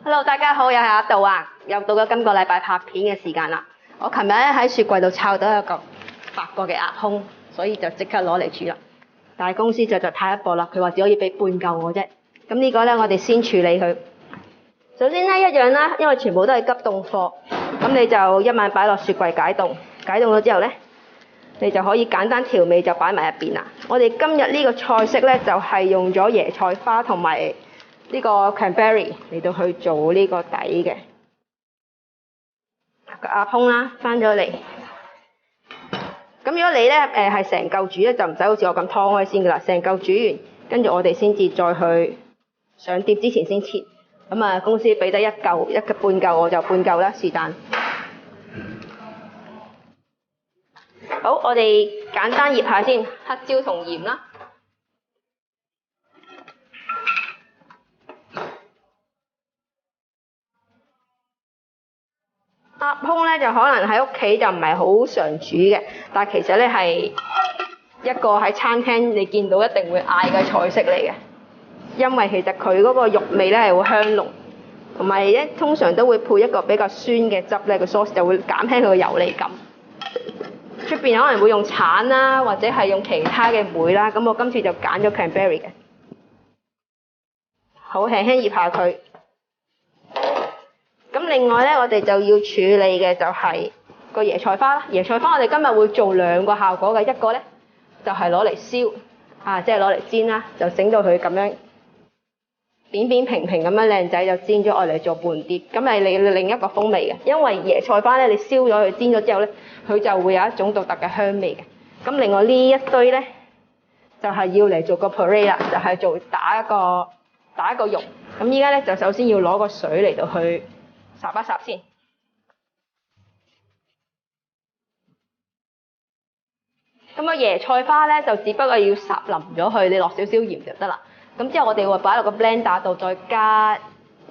Hello， 大家好，又係阿杜啊！又到咗今個禮拜拍片嘅時間啦。我琴日咧喺雪櫃度摷到一個法國嘅鴨胸，所以就即刻攞嚟煮啦。但係公司就太一步啦，佢話只可以俾半嚿我啫。咁呢個咧，我哋先處理佢。首先咧一樣啦，因為全部都係急凍貨，咁你就一晚擺落雪櫃解凍。解凍咗之後咧，你就可以簡單調味就擺埋入邊啦。我哋今日呢個菜式咧就係用咗椰菜花同埋呢個 cranberry 嚟到去做呢個底嘅個鴨胸啦，翻咗嚟。咁如果你咧係成嚿煮咧，就唔使好似我咁劏開先噶啦，成嚿煮完，跟住我哋先至再去上碟之前先切。咁啊，公司俾得一半嚿，我就半嚿啦，是但。好，我哋簡單醃下先，黑椒同鹽啦。鴨胸咧就可能喺屋企就唔係好常煮嘅，但係其實咧係一個喺餐廳你見到一定會嗌嘅菜式嚟嘅，因為其實佢嗰個肉味咧係好香濃，同埋咧通常都會配一個比較酸嘅汁咧，個 sauce 就會減輕佢個油膩感。出邊可能會用橙啦，或者係用其他嘅梅啦，咁我今次就揀咗 cranberry 嘅。好，輕輕醃下佢。咁另外咧，我哋就要處理嘅就係個椰菜花啦。椰菜花我哋今日會做兩個效果嘅，一個咧就係攞嚟燒，即係攞嚟煎啦，就整到佢咁樣扁扁平平咁樣靚仔，就煎咗愛嚟做伴碟，咁係另一個風味嘅。因為椰菜花咧，你燒咗佢煎咗之後咧，佢就會有一種獨特嘅香味嘅。咁另外呢一堆咧，就係要嚟做個 puree 啦，就係做打一個肉。咁依家咧就首先要攞個水嚟到去霎一霎先。咁個椰菜花咧就只不過要霎淋咗佢，你落少少鹽就得啦。咁之後我哋會擺落個 blender 度，再加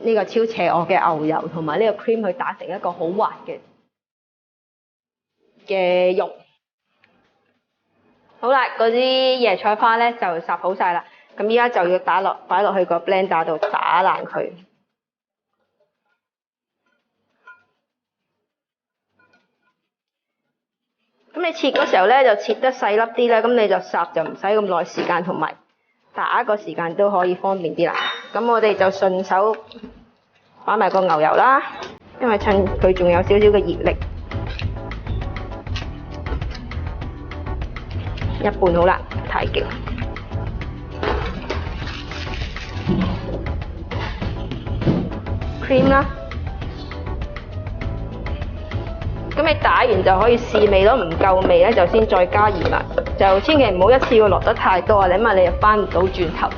呢個超邪惡嘅牛油同埋呢個 cream 去打成一個好滑嘅肉。好啦，嗰啲椰菜花咧就霎好晒啦。咁依家就要擺落去個 blender 度打爛佢。咁你切嗰時候咧就切得細粒啲啦，咁你就霎就唔使咁耐時間，同埋打個時間都可以方便啲啦。咁我哋就順手擺埋個牛油啦，因為趁佢仲有少少嘅熱力，一半好啦，太勁。cream 啦。咁你打完就可以試味咯，唔夠味咧就先再加鹽啦。就千祈唔好一次過落得太多啊，你咪你又翻唔到轉頭。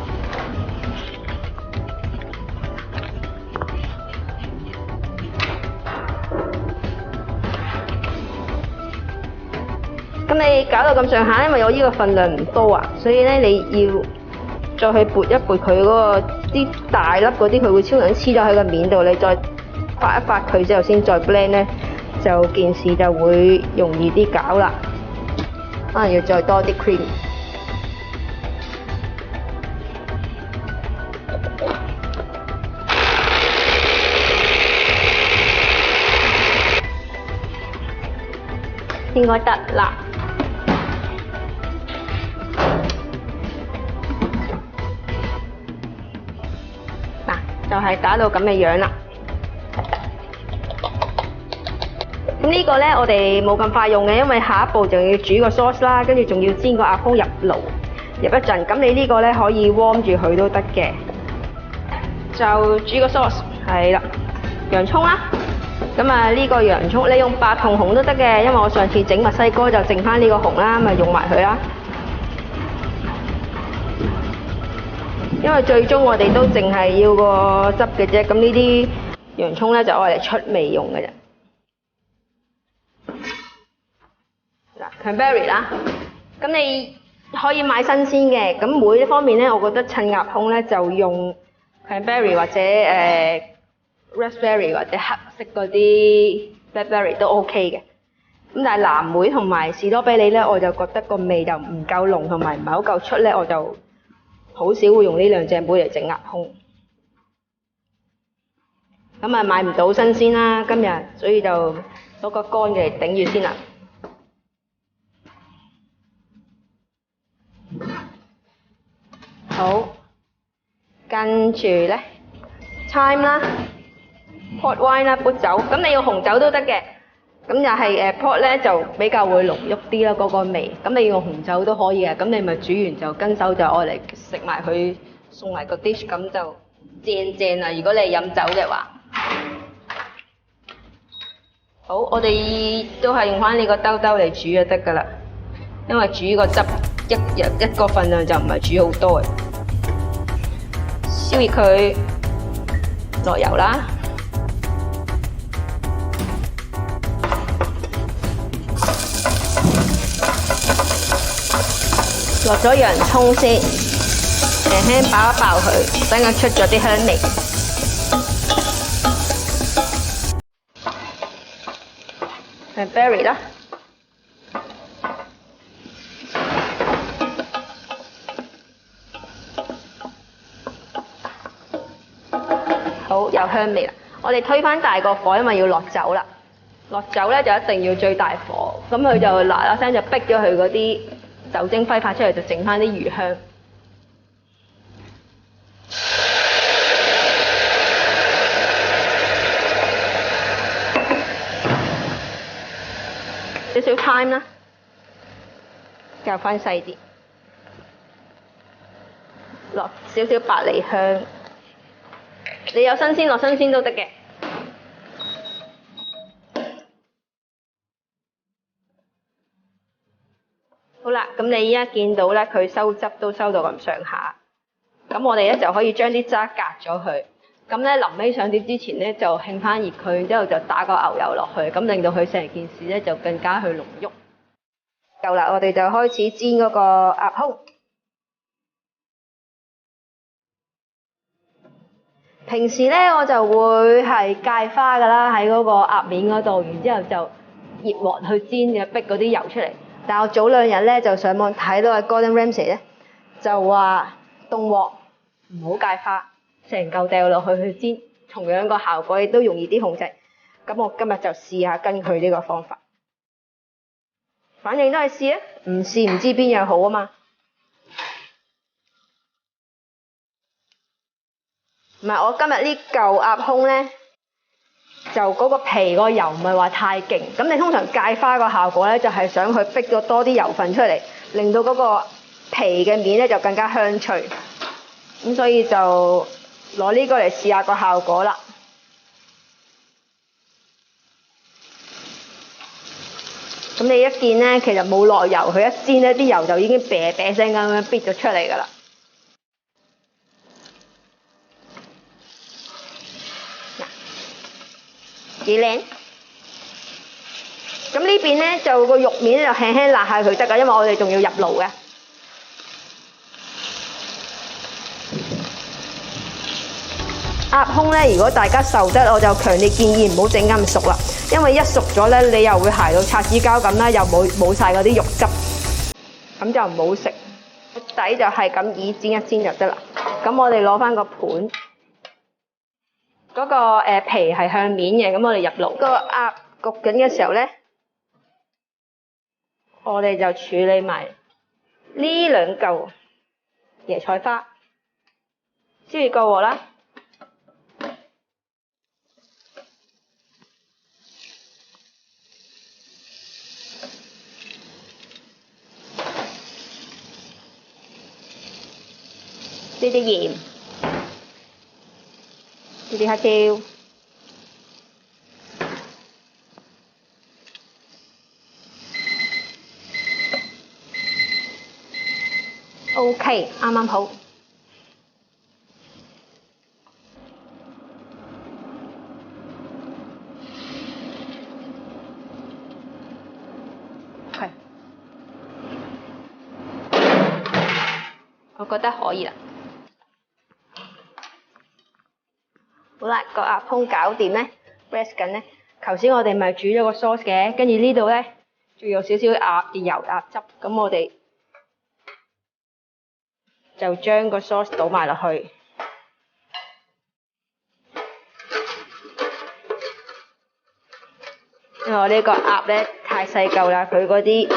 咁你搞到咁上下，因為我呢個份量唔多啊，所以咧你要再去撥一撥佢嗰個啲大粒嗰啲，佢會超能黐咗喺個面度，你再發一發佢之後先再 blend 咧。就件事就會容易啲搞啦，可能要再多啲 cream。應該得啦。嗱，就係打到咁嘅樣啦。咁呢個咧，我哋冇咁快用嘅，因為下一步就要煮個 sauce 啦，跟住仲要煎個鴨胸入爐入一陣。咁你呢個咧可以 warm 住佢都得嘅。就煮個 sauce 係啦，洋葱啦。咁啊呢個洋葱你用白同紅都得嘅，因為我上次整墨西哥就剩翻呢個紅啦，咪用埋佢啦。因為最終我哋都淨係要個汁嘅啫，咁呢啲洋葱咧就愛嚟出味用嘅啫。cranberry 啦，咁你可以買新鮮嘅。咁梅呢方面咧，我覺得襯鴨胸咧就用 cranberry 或者raspberry 或者黑色嗰啲 blackberry 都 OK 嘅。咁但係藍莓同埋士多啤梨咧，我就覺得個味就唔夠濃同埋唔係好夠出咧，我就好少會用呢兩隻莓嚟整鴨胸。咁啊買唔到新鮮啦，今日，所以就攞個乾嘅嚟頂住先啦。好，跟住咧 ，thyme 啦 ，port wine 啦，砵酒，咁你要紅酒都得嘅。咁又係port 咧就比較會濃郁啲啦，嗰個味。咁你用紅酒都可以嘅，咁你咪煮完就跟手就愛嚟食埋佢，送埋個 dish 咁就正正啦。如果你係飲酒嘅話，好，我哋都係用翻呢個兜兜嚟煮就得㗎啦。因為煮個汁一個份量就唔係煮好多嘅。燒熱佢，落油啦。落咗洋葱先，輕輕爆一爆佢，等佢出咗啲香味。berry 啦，好有香味啦。我哋推返大個火，因為要落酒啦。落酒咧就一定要最大火，咁佢就嗱嗱聲就逼咗佢嗰啲酒精揮發出嚟，就剩翻啲魚香。少少 thyme 啦，較翻細啲，落少少百里香。你有新鮮落新鮮都得嘅。好啦，咁你依家見到咧，佢收汁都收到咁上下，咁我哋咧就可以將啲渣隔咗佢。咁咧臨尾上碟之前咧，就興翻熱佢，然之後就打個牛油落去，咁令到佢成件事咧就更加去濃郁。夠啦，我哋就開始煎嗰個鴨胸。平時咧我就會係芥花㗎啦，喺嗰個鴨面嗰度，然之後就熱鑊去煎嘅，逼嗰啲油出嚟。但我早兩日咧就上網睇到阿 Gordon Ramsay 咧，就話凍鑊唔好芥花，成嚿掉落去煎，同樣個效果亦都容易啲控制。咁我今日就試下跟佢呢個方法，反正都係試啊，唔試唔知邊樣好啊嘛。唔係，我今日呢嚿鴨胸咧，就嗰個皮個油唔係話太勁，咁你通常芥花個效果咧就係想佢逼咗多啲油分出嚟，令到嗰個皮嘅面咧就更加香脆，咁所以就攞呢個嚟試下個效果啦。咁你一見咧，其實冇落油，佢一煎咧啲油就已經啤啤聲咁樣逼咗出嚟㗎啦。幾靚，咁呢邊咧就個肉面就輕輕辣下佢得㗎，因為我哋仲要入爐嘅。鴨胸咧，如果大家受得，我就強烈建議唔好整咁熟啦，因為一熟咗咧，你又會鞋到擦紙膠咁啦，又冇晒嗰啲肉汁，咁就唔好食。底就係咁以煎一煎就得啦。咁我哋攞翻個盤。嗰個皮係向面嘅，咁我哋入爐。個鴨焗緊嘅時候咧，我哋就處理埋呢兩嚿椰菜花，燒熱個鑊啦。呢啲鹽。呢啲黑椒，OK，啱啱好。係，我覺得可以啦。好啦，個鴨胸搞掂咧 ，rest 緊咧。頭先我哋咪煮咗個 sauce 嘅，跟住呢度咧，仲有少少鴨油鴨汁，咁我哋就將個 sauce 倒埋落去。因為我呢個鴨咧太細嚿啦，佢嗰啲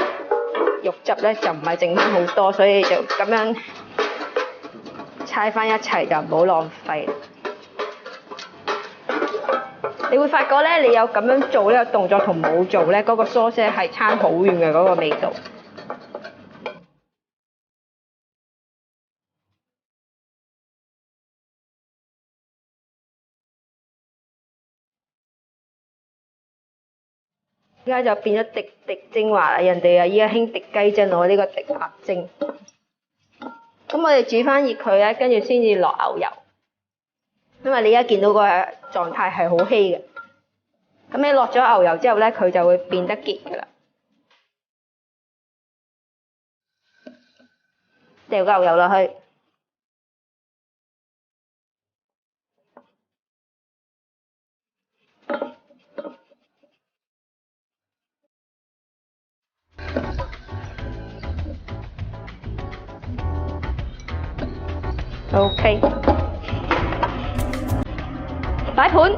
肉汁咧就唔係剩翻好多，所以就咁樣猜翻一齊就唔好浪費。你會發覺咧，你有咁樣做呢個動作同冇做咧，嗰個sauce係差好遠嘅嗰個味道。而家就變咗滴滴精華啦，人哋啊依家興滴雞精，我呢個滴鴨精。咁我哋煮翻熱佢咧，跟住先至落牛油。因為你而家見到個狀態係好稀嘅。咁你落咗牛油之後咧，佢就會變得結㗎啦。掉個牛油落去。OK， 擺盤。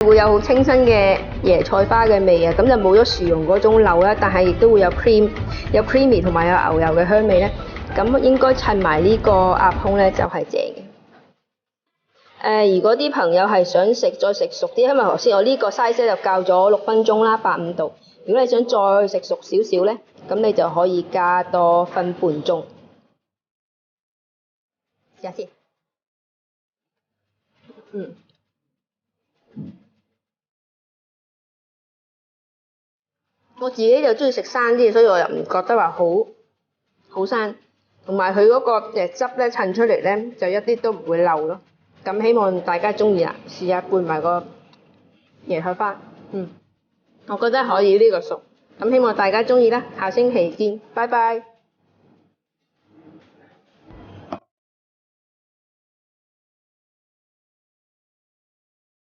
會有好清新嘅椰菜花嘅味啊，咁就冇咗薯蓉嗰種漏啦，但係亦都會有 creamy 同埋有牛油嘅香味咧。咁應該襯埋呢個鴨胸咧就係正嘅。如果啲朋友係想食再食熟啲，因為頭先我呢個 size 就較咗6分鐘啦，85度。如果你想再食熟少少咧，咁你就可以加多分半鐘。試下先。我自己就中意食生啲，所以我又唔覺得話好生，同埋佢嗰個汁咧襯出嚟咧就一啲都唔會漏咯。咁希望大家中意啦，試下拌埋個椰菜花，我覺得可以呢個熟。咁希望大家中意啦，下星期見，拜拜。